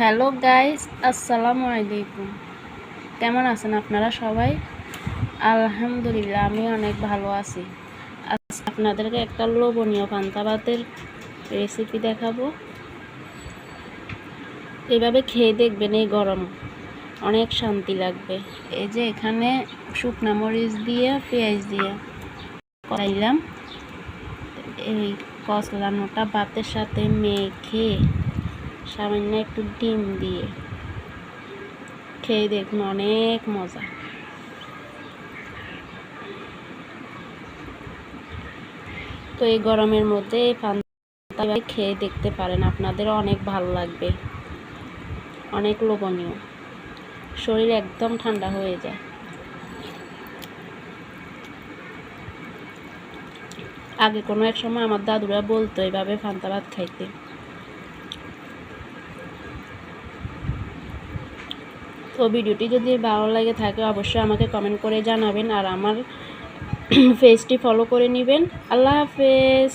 Hello guys, আসসালামু আলাইকুম। কেমন আছেন আপনারা সবাই? আলহামদুলিল্লাহ, আমি অনেক ভালো আছি। আজকে আপনাদেরকে একটা লোভনীয় পান্তা ভাতের রেসিপি দেখাবো। এভাবে খেয়ে দেখবেন, এই গরম অনেক শান্তি লাগবে। এই যে এখানে শুকনা মরিচ দিয়ে পেঁয়াজ দিয়ে করাইলাম, এই কচলানোটা ভাতের সাথে মেখে সামান্য একটু ডিম দিয়ে খেয়ে দেখুন, অনেক মজা। তো এই গরমের মধ্যে এই পান্তা খেয়ে দেখতে পারেন, আপনাদেরও অনেক ভালো লাগবে, অনেক লোভনীয়, শরীর একদম ঠান্ডা হয়ে যায়। আগে কোনো এক সময় আমার দাদুরা বলতো এইভাবে পান্তা ভাত খাইতে। তো ভিডিওটি যদি ভালো লাগে থাকে অবশ্যই আমাকে কমেন্ট করে জানাবেন, আর আমার পেজটি ফলো করে নেবেন। আল্লাহ হাফেজ।